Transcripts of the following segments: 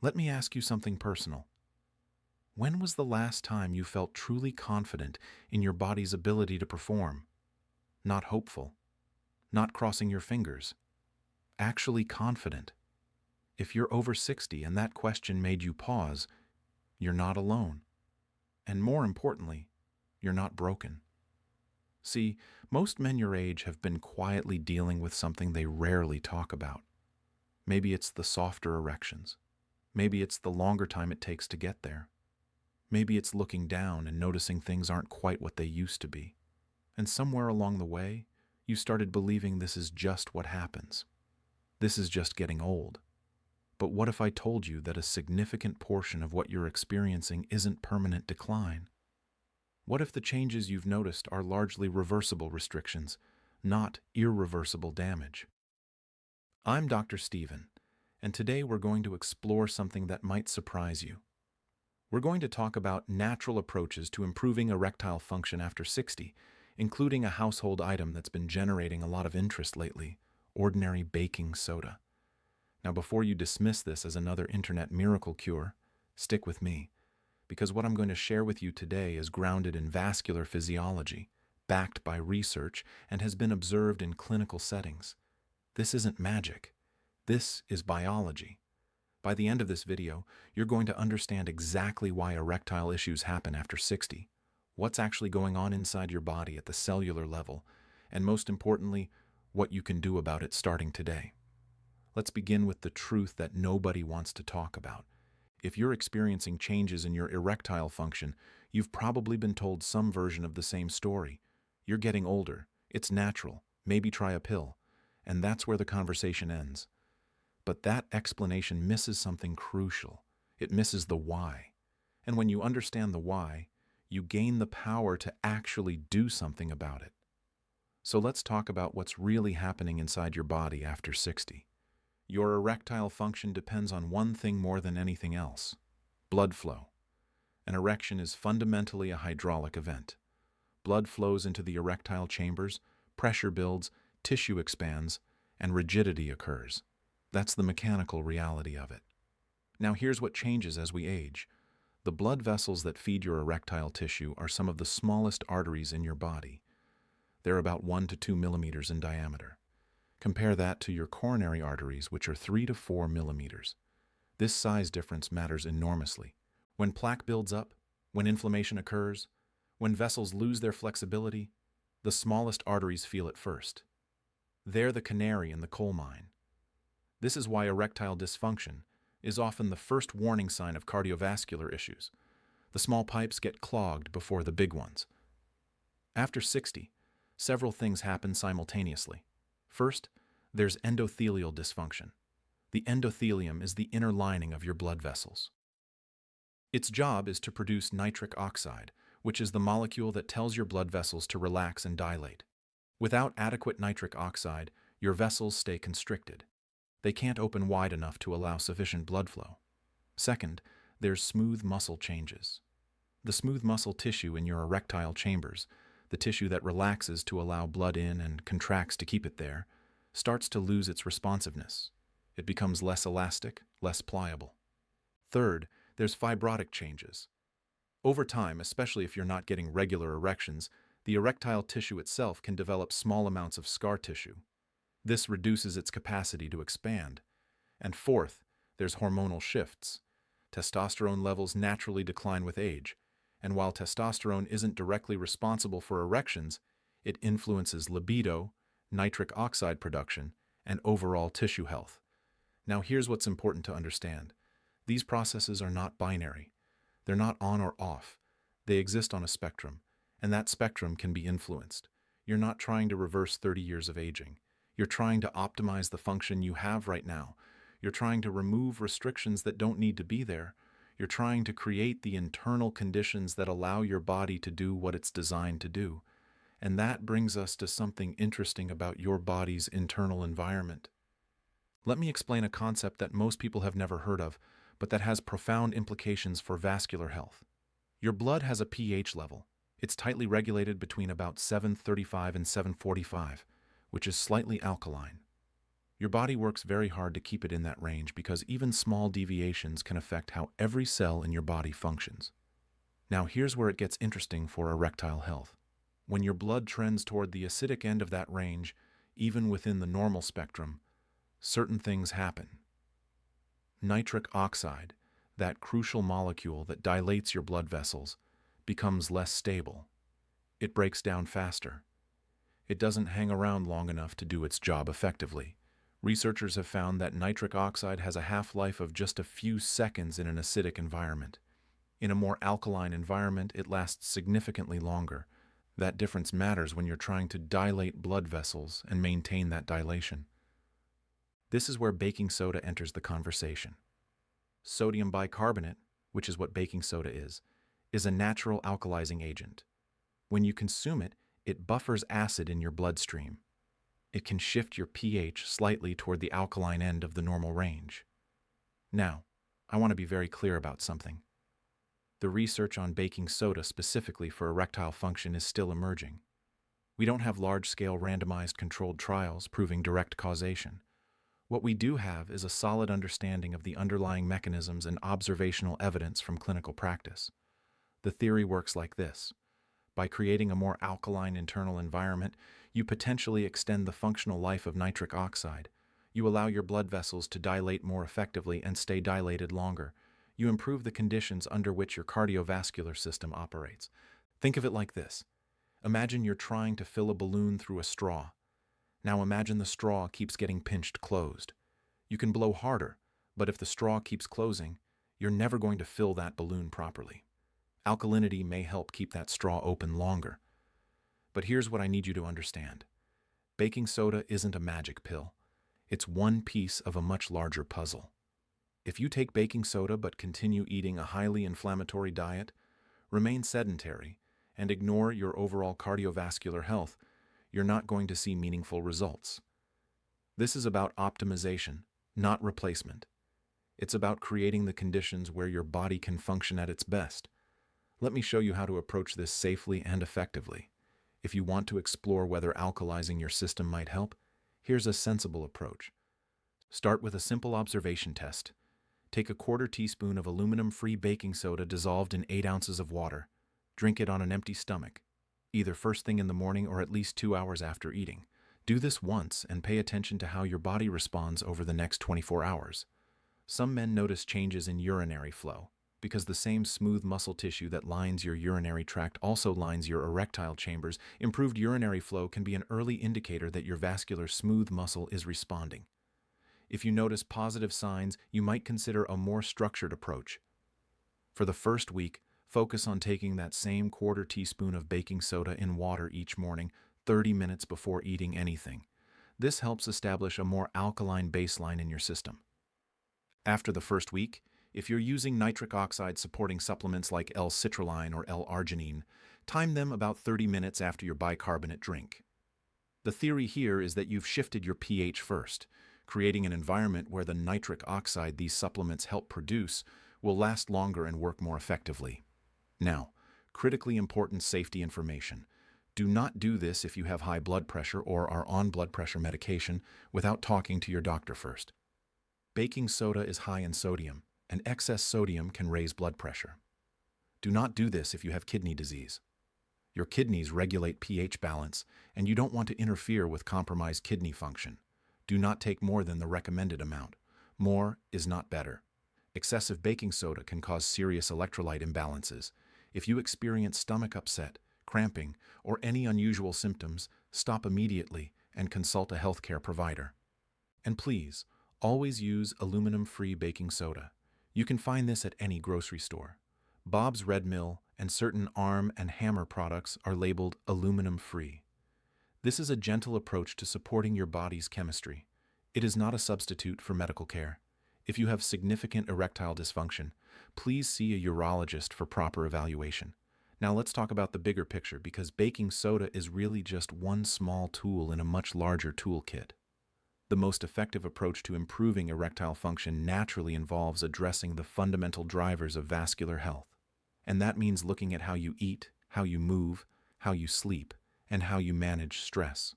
Let me ask you something personal. When was the last time you felt truly confident in your body's ability to perform? Not hopeful, not crossing your fingers, actually confident. If you're over 60 and that question made you pause, you're not alone. And more importantly, you're not broken. See, most men your age have been quietly dealing with something they rarely talk about. Maybe it's the softer erections. Maybe it's the longer time it takes to get there. Maybe it's looking down and noticing things aren't quite what they used to be. And somewhere along the way, you started believing this is just what happens. This is just getting old. But what if I told you that a significant portion of what you're experiencing isn't permanent decline? What if the changes you've noticed are largely reversible restrictions, not irreversible damage? I'm Dr. Stephen, and today we're going to explore something that might surprise you. We're going to talk about natural approaches to improving erectile function after 60, including a household item that's been generating a lot of interest lately: ordinary baking soda. Now, before you dismiss this as another internet miracle cure, stick with me, because what I'm going to share with you today is grounded in vascular physiology, backed by research, and has been observed in clinical settings. This isn't magic. This is biology. By the end of this video, you're going to understand exactly why erectile issues happen after 60, what's actually going on inside your body at the cellular level, and most importantly, what you can do about it starting today. Let's begin with the truth that nobody wants to talk about. If you're experiencing changes in your erectile function, you've probably been told some version of the same story. You're getting older. It's natural. Maybe try a pill. And that's where the conversation ends. But that explanation misses something crucial. It misses the why. And when you understand the why, you gain the power to actually do something about it. So let's talk about what's really happening inside your body after 60. Your erectile function depends on one thing more than anything else: blood flow. An erection is fundamentally a hydraulic event. Blood flows into the erectile chambers, pressure builds, tissue expands, and rigidity occurs. That's the mechanical reality of it. Now here's what changes as we age. The blood vessels that feed your erectile tissue are some of the smallest arteries in your body. They're about 1 to 2 millimeters in diameter. Compare that to your coronary arteries, which are 3 to 4 millimeters. This size difference matters enormously. When plaque builds up, when inflammation occurs, when vessels lose their flexibility, the smallest arteries feel it first. They're the canary in the coal mine. This is why erectile dysfunction is often the first warning sign of cardiovascular issues. The small pipes get clogged before the big ones. After 60, several things happen simultaneously. First, there's endothelial dysfunction. The endothelium is the inner lining of your blood vessels. Its job is to produce nitric oxide, which is the molecule that tells your blood vessels to relax and dilate. Without adequate nitric oxide, your vessels stay constricted. They can't open wide enough to allow sufficient blood flow. Second, there's smooth muscle changes. The smooth muscle tissue in your erectile chambers, the tissue that relaxes to allow blood in and contracts to keep it there, starts to lose its responsiveness. It becomes less elastic, less pliable. Third, there's fibrotic changes. Over time, especially if you're not getting regular erections, the erectile tissue itself can develop small amounts of scar tissue. This reduces its capacity to expand. And fourth, there's hormonal shifts. Testosterone levels naturally decline with age, and while testosterone isn't directly responsible for erections, it influences libido, nitric oxide production, and overall tissue health. Now here's what's important to understand. These processes are not binary. They're not on or off. They exist on a spectrum, and that spectrum can be influenced. You're not trying to reverse 30 years of aging. You're trying to optimize the function you have right now. You're trying to remove restrictions that don't need to be there. You're trying to create the internal conditions that allow your body to do what it's designed to do. And that brings us to something interesting about your body's internal environment. Let me explain a concept that most people have never heard of, but that has profound implications for vascular health. Your blood has a pH level. It's tightly regulated between about 735 and 745, which is slightly alkaline. Your body works very hard to keep it in that range because even small deviations can affect how every cell in your body functions. Now here's where it gets interesting for erectile health. When your blood trends toward the acidic end of that range, even within the normal spectrum, certain things happen. Nitric oxide, that crucial molecule that dilates your blood vessels, becomes less stable. It breaks down faster. It doesn't hang around long enough to do its job effectively. Researchers have found that nitric oxide has a half-life of just a few seconds in an acidic environment. In a more alkaline environment, it lasts significantly longer. That difference matters when you're trying to dilate blood vessels and maintain that dilation. This is where baking soda enters the conversation. Sodium bicarbonate, which is what baking soda is a natural alkalizing agent. When you consume it, it buffers acid in your bloodstream. It can shift your pH slightly toward the alkaline end of the normal range. Now, I want to be very clear about something. The research on baking soda specifically for erectile function is still emerging. We don't have large-scale randomized controlled trials proving direct causation. What we do have is a solid understanding of the underlying mechanisms and observational evidence from clinical practice. The theory works like this. By creating a more alkaline internal environment, you potentially extend the functional life of nitric oxide. You allow your blood vessels to dilate more effectively and stay dilated longer. You improve the conditions under which your cardiovascular system operates. Think of it like this. Imagine you're trying to fill a balloon through a straw. Now imagine the straw keeps getting pinched closed. You can blow harder, but if the straw keeps closing, you're never going to fill that balloon properly. Alkalinity may help keep that straw open longer. But here's what I need you to understand. Baking soda isn't a magic pill. It's one piece of a much larger puzzle. If you take baking soda but continue eating a highly inflammatory diet, remain sedentary, and ignore your overall cardiovascular health, you're not going to see meaningful results. This is about optimization, not replacement. It's about creating the conditions where your body can function at its best. Let me show you how to approach this safely and effectively. If you want to explore whether alkalizing your system might help, here's a sensible approach. Start with a simple observation test. Take a 1/4 teaspoon of aluminum-free baking soda dissolved in 8 ounces of water. Drink it on an empty stomach, either first thing in the morning or at least 2 hours after eating. Do this once and pay attention to how your body responds over the next 24 hours. Some men notice changes in urinary flow, because the same smooth muscle tissue that lines your urinary tract also lines your erectile chambers. Improved urinary flow can be an early indicator that your vascular smooth muscle is responding. If you notice positive signs, you might consider a more structured approach. For the first week, focus on taking that same 1/4 teaspoon of baking soda in water each morning, 30 minutes before eating anything. This helps establish a more alkaline baseline in your system. After the first week, if you're using nitric oxide supporting supplements like L-citrulline or L-arginine, time them about 30 minutes after your bicarbonate drink. The theory here is that you've shifted your pH first, creating an environment where the nitric oxide these supplements help produce will last longer and work more effectively. Now, critically important safety information. Do not do this if you have high blood pressure or are on blood pressure medication without talking to your doctor first. Baking soda is high in sodium, and excess sodium can raise blood pressure. Do not do this if you have kidney disease. Your kidneys regulate pH balance, and you don't want to interfere with compromised kidney function. Do not take more than the recommended amount. More is not better. Excessive baking soda can cause serious electrolyte imbalances. If you experience stomach upset, cramping, or any unusual symptoms, stop immediately and consult a healthcare provider. And please, always use aluminum-free baking soda. You can find this at any grocery store. Bob's Red Mill and certain Arm and Hammer products are labeled aluminum-free. This is a gentle approach to supporting your body's chemistry. It is not a substitute for medical care. If you have significant erectile dysfunction, please see a urologist for proper evaluation. Now let's talk about the bigger picture, because baking soda is really just one small tool in a much larger toolkit. The most effective approach to improving erectile function naturally involves addressing the fundamental drivers of vascular health. And that means looking at how you eat, how you move, how you sleep, and how you manage stress.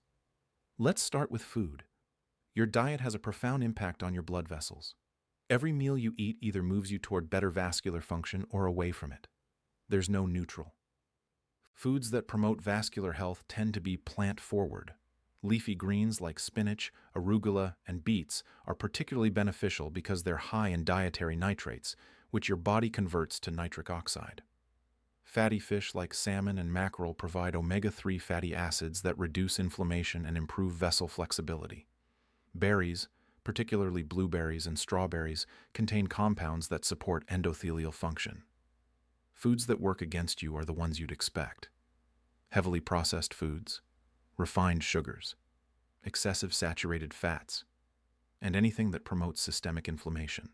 Let's start with food. Your diet has a profound impact on your blood vessels. Every meal you eat either moves you toward better vascular function or away from it. There's no neutral. Foods that promote vascular health tend to be plant-forward. Leafy greens like spinach, arugula, and beets are particularly beneficial because they're high in dietary nitrates, which your body converts to nitric oxide. Fatty fish like salmon and mackerel provide omega-3 fatty acids that reduce inflammation and improve vessel flexibility. Berries, particularly blueberries and strawberries, contain compounds that support endothelial function. Foods that work against you are the ones you'd expect. Heavily processed foods, refined sugars, excessive saturated fats, and anything that promotes systemic inflammation.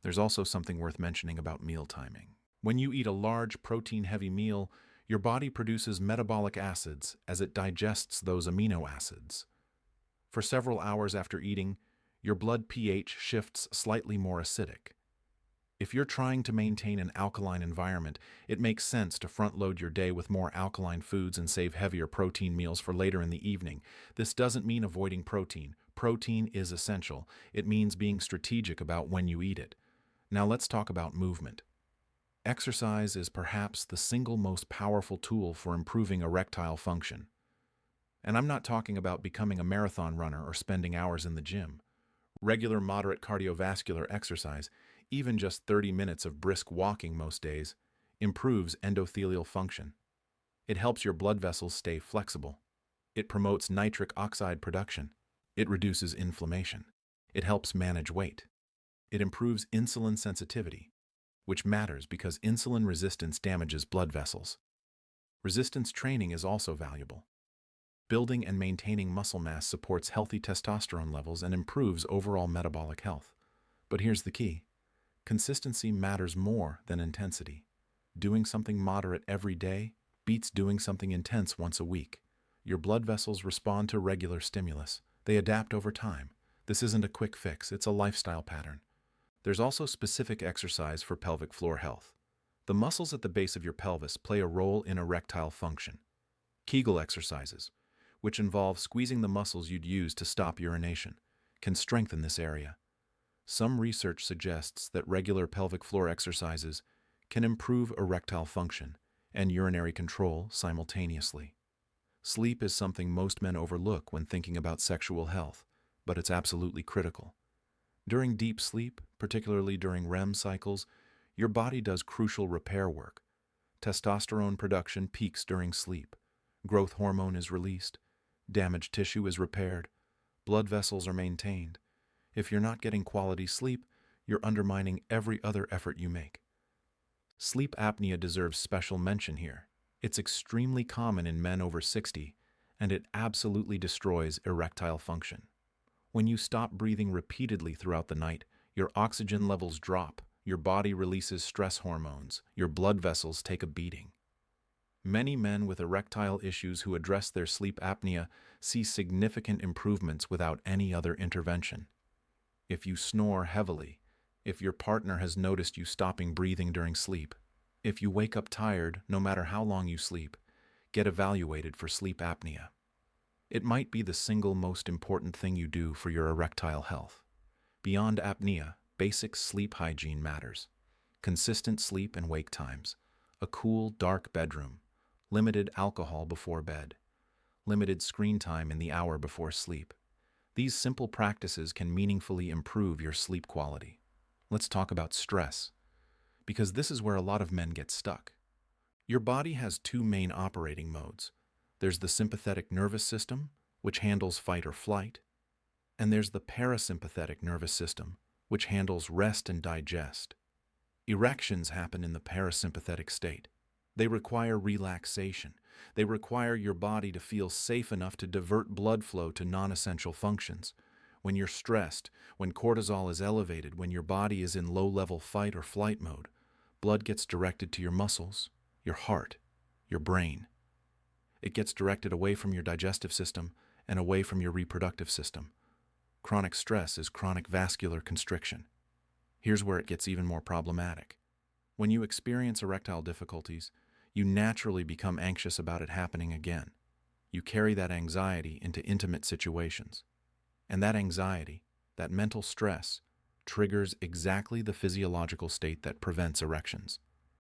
There's also something worth mentioning about meal timing. When you eat a large, protein-heavy meal, your body produces metabolic acids as it digests those amino acids. For several hours after eating, your blood pH shifts slightly more acidic. If you're trying to maintain an alkaline environment, it makes sense to front-load your day with more alkaline foods and save heavier protein meals for later in the evening. This doesn't mean avoiding protein. Protein is essential. It means being strategic about when you eat it. Now let's talk about movement. Exercise is perhaps the single most powerful tool for improving erectile function. And I'm not talking about becoming a marathon runner or spending hours in the gym. Regular moderate cardiovascular exercise, even just 30 minutes of brisk walking most days, improves endothelial function. It helps your blood vessels stay flexible. It promotes nitric oxide production. It reduces inflammation. It helps manage weight. It improves insulin sensitivity, which matters because insulin resistance damages blood vessels. Resistance training is also valuable. Building and maintaining muscle mass supports healthy testosterone levels and improves overall metabolic health. But here's the key. Consistency matters more than intensity. Doing something moderate every day beats doing something intense once a week. Your blood vessels respond to regular stimulus. They adapt over time. This isn't a quick fix, it's a lifestyle pattern. There's also specific exercise for pelvic floor health. The muscles at the base of your pelvis play a role in erectile function. Kegel exercises, which involve squeezing the muscles you'd use to stop urination, can strengthen this area. Some research suggests that regular pelvic floor exercises can improve erectile function and urinary control simultaneously. Sleep is something most men overlook when thinking about sexual health, but it's absolutely critical. During deep sleep, particularly during REM cycles, your body does crucial repair work. Testosterone production peaks during sleep. Growth hormone is released. Damaged tissue is repaired. Blood vessels are maintained. If you're not getting quality sleep, you're undermining every other effort you make. Sleep apnea deserves special mention here. It's extremely common in men over 60, and it absolutely destroys erectile function. When you stop breathing repeatedly throughout the night, your oxygen levels drop, your body releases stress hormones, your blood vessels take a beating. Many men with erectile issues who address their sleep apnea see significant improvements without any other intervention. If you snore heavily, if your partner has noticed you stopping breathing during sleep, if you wake up tired no matter how long you sleep, get evaluated for sleep apnea. It might be the single most important thing you do for your erectile health. Beyond apnea, basic sleep hygiene matters. Consistent sleep and wake times, a cool, dark bedroom, limited alcohol before bed, limited screen time in the hour before sleep. These simple practices can meaningfully improve your sleep quality. Let's talk about stress, because this is where a lot of men get stuck. Your body has two main operating modes. There's the sympathetic nervous system, which handles fight or flight, and there's the parasympathetic nervous system, which handles rest and digest. Erections happen in the parasympathetic state. They require relaxation. They require your body to feel safe enough to divert blood flow to non-essential functions. When you're stressed, when cortisol is elevated, when your body is in low-level fight or flight mode, blood gets directed to your muscles, your heart, your brain. It gets directed away from your digestive system and away from your reproductive system. Chronic stress is chronic vascular constriction. Here's where it gets even more problematic. When you experience erectile difficulties, you naturally become anxious about it happening again. You carry that anxiety into intimate situations. And that anxiety, that mental stress, triggers exactly the physiological state that prevents erections.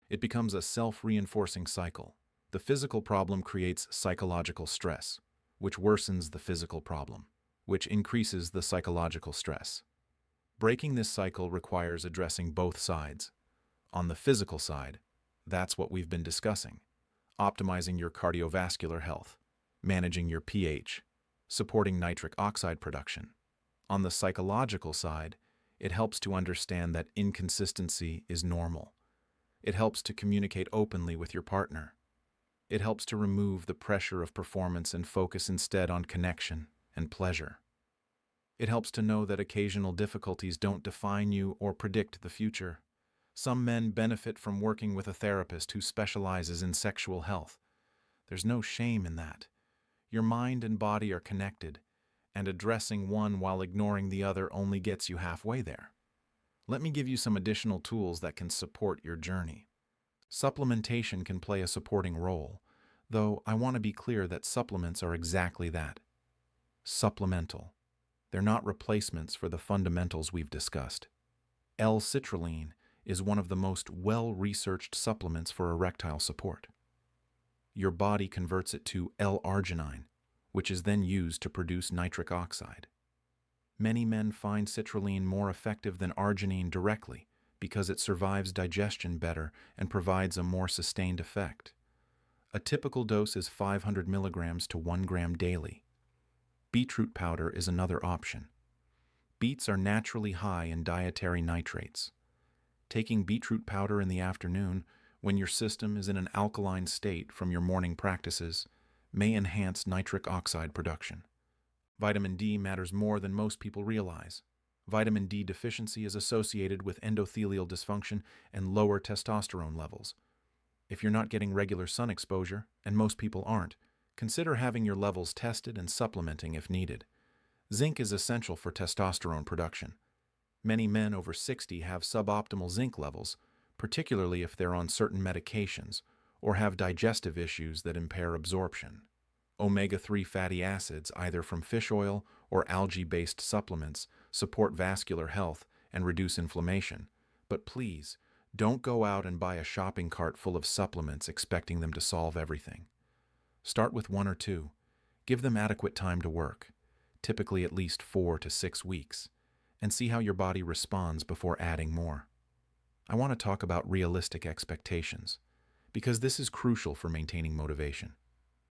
It becomes a self-reinforcing cycle. The physical problem creates psychological stress, which worsens the physical problem, which increases the psychological stress. Breaking this cycle requires addressing both sides. On the physical side, that's what we've been discussing: optimizing your cardiovascular health, managing your pH, supporting nitric oxide production. On the psychological side, it helps to understand that inconsistency is normal. It helps to communicate openly with your partner. It helps to remove the pressure of performance and focus instead on connection and pleasure. It helps to know that occasional difficulties don't define you or predict the future. Some men benefit from working with a therapist who specializes in sexual health. There's no shame in that. Your mind and body are connected, and addressing one while ignoring the other only gets you halfway there. Let me give you some additional tools that can support your journey. Supplementation can play a supporting role, though I want to be clear that supplements are exactly that: supplemental. They're not replacements for the fundamentals we've discussed. L-citrulline is one of the most well-researched supplements for erectile support. Your body converts it to L-arginine, which is then used to produce nitric oxide. Many men find citrulline more effective than arginine directly because it survives digestion better and provides a more sustained effect. A typical dose is 500 milligrams to 1 gram daily. Beetroot powder is another option. Beets are naturally high in dietary nitrates. Taking beetroot powder in the afternoon, when your system is in an alkaline state from your morning practices, may enhance nitric oxide production. Vitamin D matters more than most people realize. Vitamin D deficiency is associated with endothelial dysfunction and lower testosterone levels. If you're not getting regular sun exposure, and most people aren't, consider having your levels tested and supplementing if needed. Zinc is essential for testosterone production. Many men over 60 have suboptimal zinc levels, particularly if they're on certain medications or have digestive issues that impair absorption. Omega-3 fatty acids, either from fish oil or algae-based supplements, support vascular health and reduce inflammation. But please, don't go out and buy a shopping cart full of supplements expecting them to solve everything. Start with 1 or 2. Give them adequate time to work, typically at least 4 to 6 weeks, and see how your body responds before adding more. I want to talk about realistic expectations, because this is crucial for maintaining motivation.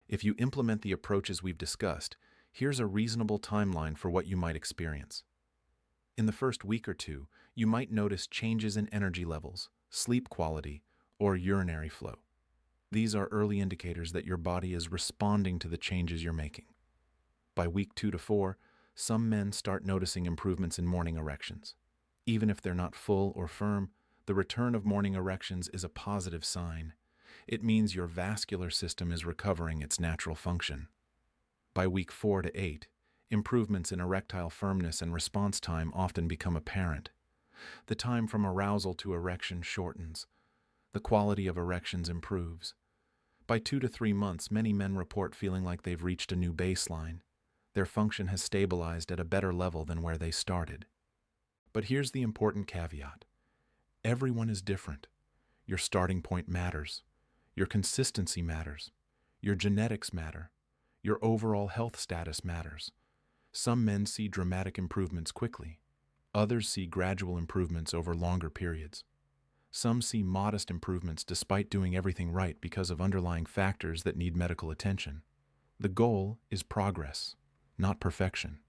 If you implement the approaches we've discussed, here's a reasonable timeline for what you might experience. In the first week or 2, you might notice changes in energy levels, sleep quality, or urinary flow. These are early indicators that your body is responding to the changes you're making. By week 2 to 4, some men start noticing improvements in morning erections. Even if they're not full or firm, the return of morning erections is a positive sign. It means your vascular system is recovering its natural function. By week 4 to 8, improvements in erectile firmness and response time often become apparent. The time from arousal to erection shortens. The quality of erections improves. By 2 to 3 months, many men report feeling like they've reached a new baseline. Their function has stabilized at a better level than where they started. But here's the important caveat. Everyone is different. Your starting point matters. Your consistency matters. Your genetics matter. Your overall health status matters. Some men see dramatic improvements quickly. Others see gradual improvements over longer periods. Some see modest improvements despite doing everything right because of underlying factors that need medical attention. The goal is progress, not perfection.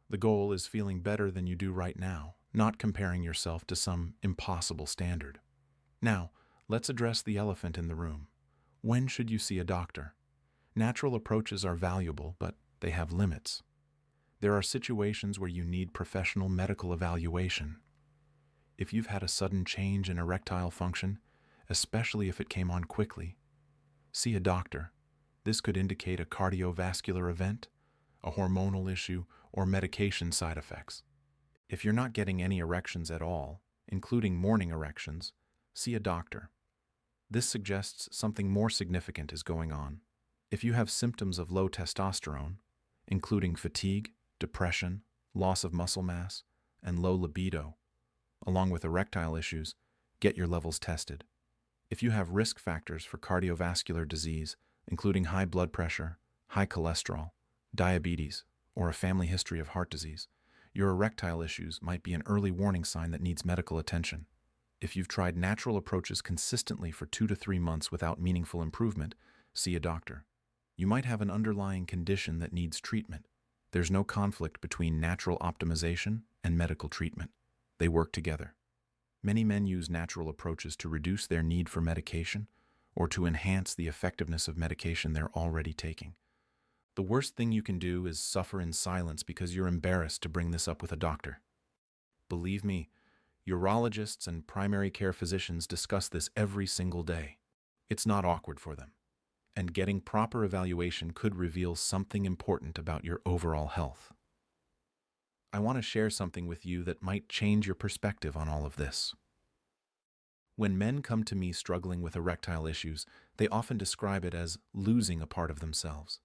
The goal is feeling better than you do right now, not comparing yourself to some impossible standard. Now, let's address the elephant in the room. When should you see a doctor? Natural approaches are valuable, but they have limits. There are situations where you need professional medical evaluation. If you've had a sudden change in erectile function, especially if it came on quickly, see a doctor. This could indicate a cardiovascular event, a hormonal issue, or medication side effects. If you're not getting any erections at all, including morning erections, see a doctor. This suggests something more significant is going on. If you have symptoms of low testosterone, including fatigue, depression, loss of muscle mass, and low libido, along with erectile issues, get your levels tested. If you have risk factors for cardiovascular disease, including high blood pressure, high cholesterol, diabetes, or a family history of heart disease, your erectile issues might be an early warning sign that needs medical attention. If you've tried natural approaches consistently for 2 to 3 months without meaningful improvement, see a doctor. You might have an underlying condition that needs treatment. There's no conflict between natural optimization and medical treatment. They work together. Many men use natural approaches to reduce their need for medication or to enhance the effectiveness of medication they're already taking. The worst thing you can do is suffer in silence because you're embarrassed to bring this up with a doctor. Believe me, urologists and primary care physicians discuss this every single day. It's not awkward for them, and getting proper evaluation could reveal something important about your overall health. I want to share something with you that might change your perspective on all of this. When men come to me struggling with erectile issues, they often describe it as losing a part of themselves.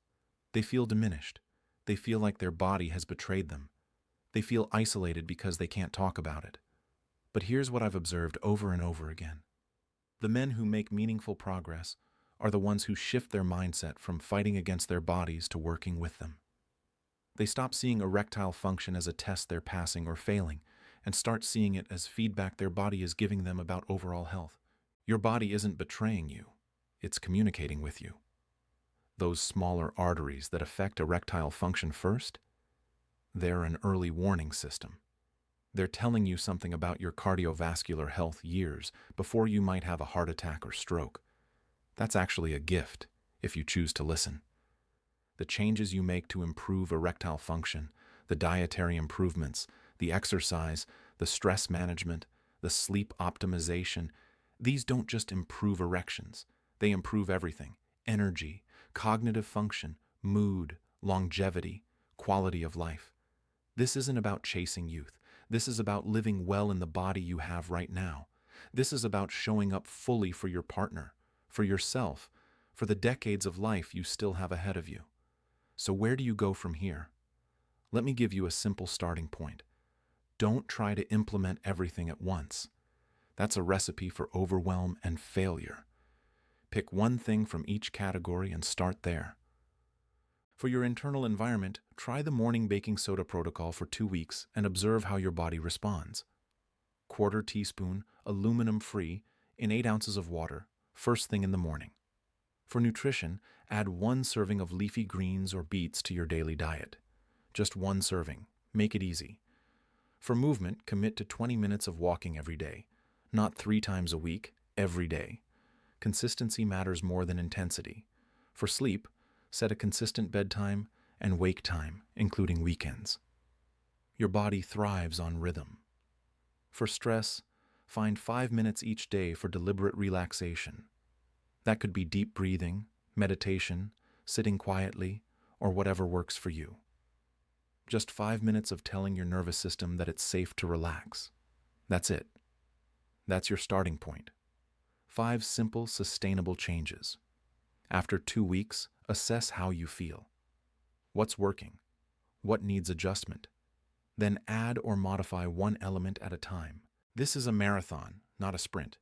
They feel diminished. They feel like their body has betrayed them. They feel isolated because they can't talk about it. But here's what I've observed over and over again. The men who make meaningful progress are the ones who shift their mindset from fighting against their bodies to working with them. They stop seeing erectile function as a test they're passing or failing, and start seeing it as feedback their body is giving them about overall health. Your body isn't betraying you, it's communicating with you. Those smaller arteries that affect erectile function first, they're an early warning system. They're telling you something about your cardiovascular health years before you might have a heart attack or stroke. That's actually a gift, if you choose to listen. The changes you make to improve erectile function, the dietary improvements, the exercise, the stress management, the sleep optimization, these don't just improve erections. They improve everything: energy, cognitive function, mood, longevity, quality of life. This isn't about chasing youth. This is about living well in the body you have right now. This is about showing up fully for your partner, for yourself, for the decades of life you still have ahead of you. So where do you go from here? Let me give you a simple starting point. Don't try to implement everything at once. That's a recipe for overwhelm and failure. Pick one thing from each category and start there. For your internal environment, try the morning baking soda protocol for 2 weeks and observe how your body responds. 1/4 teaspoon, aluminum-free, in 8 ounces of water, first thing in the morning. For nutrition, add 1 serving of leafy greens or beets to your daily diet. Just 1 serving. Make it easy. For movement, commit to 20 minutes of walking every day. Not 3 times a week, every day. Consistency matters more than intensity. For sleep, set a consistent bedtime and wake time, including weekends. Your body thrives on rhythm. For stress, find 5 minutes each day for deliberate relaxation. That could be deep breathing, meditation, sitting quietly, or whatever works for you. Just 5 minutes of telling your nervous system that it's safe to relax. That's it. That's your starting point. 5 simple, sustainable changes. After 2 weeks, assess how you feel. What's working? What needs adjustment? Then add or modify one element at a time. This is a marathon, not a sprint.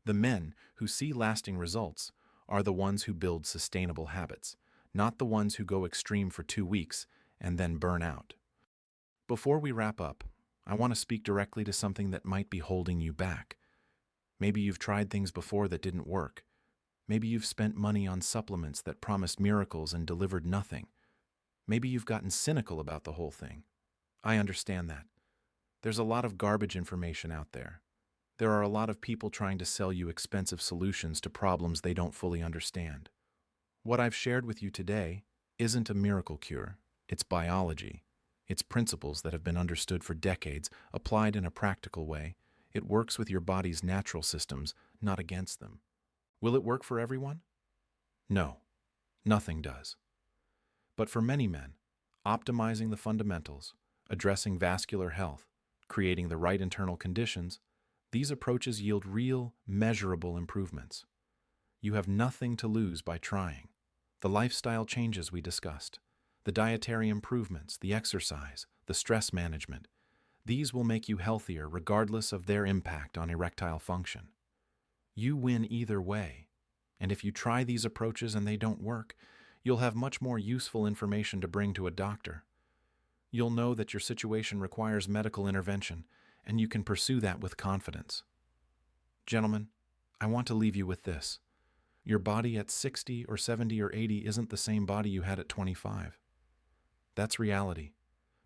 The men who see lasting results are the ones who build sustainable habits, not the ones who go extreme for 2 weeks and then burn out. Before we wrap up, I want to speak directly to something that might be holding you back. Maybe you've tried things before that didn't work. Maybe you've spent money on supplements that promised miracles and delivered nothing. Maybe you've gotten cynical about the whole thing. I understand that. There's a lot of garbage information out there. There are a lot of people trying to sell you expensive solutions to problems they don't fully understand. What I've shared with you today isn't a miracle cure. It's biology. It's principles that have been understood for decades, applied in a practical way. It works with your body's natural systems, not against them. Will it work for everyone? No, nothing does. But for many men, optimizing the fundamentals, addressing vascular health, creating the right internal conditions, these approaches yield real, measurable improvements. You have nothing to lose by trying. The lifestyle changes we discussed, The dietary improvements, the exercise, the stress management, these will make you healthier regardless of their impact on erectile function. You win either way, and if you try these approaches and they don't work, you'll have much more useful information to bring to a doctor. You'll know that your situation requires medical intervention, and you can pursue that with confidence. Gentlemen, I want to leave you with this. Your body at 60 or 70 or 80 isn't the same body you had at 25. That's reality,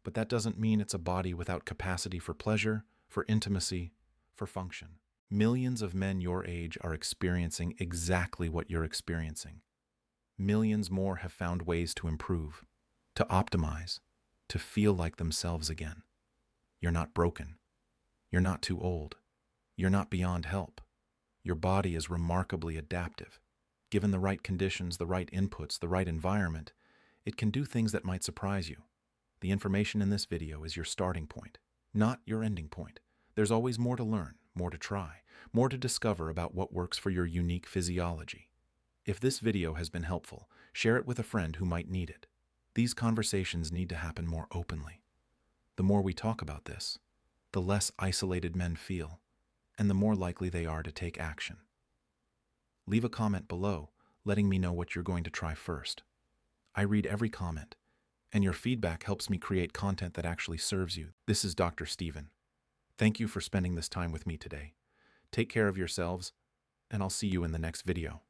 but that doesn't mean it's a body without capacity for pleasure, for intimacy, for function. Millions of men your age are experiencing exactly what you're experiencing. Millions more have found ways to improve, to optimize, to feel like themselves again. You're not broken. You're not too old. You're not beyond help. Your body is remarkably adaptive. Given the right conditions, the right inputs, the right environment, it can do things that might surprise you. The information in this video is your starting point, not your ending point. There's always more to learn, more to try, more to discover about what works for your unique physiology. If this video has been helpful, share it with a friend who might need it. These conversations need to happen more openly. The more we talk about this, the less isolated men feel, and the more likely they are to take action. Leave a comment below, letting me know what you're going to try first. I read every comment, and your feedback helps me create content that actually serves you. This is Dr. Stephen. Thank you for spending this time with me today. Take care of yourselves, and I'll see you in the next video.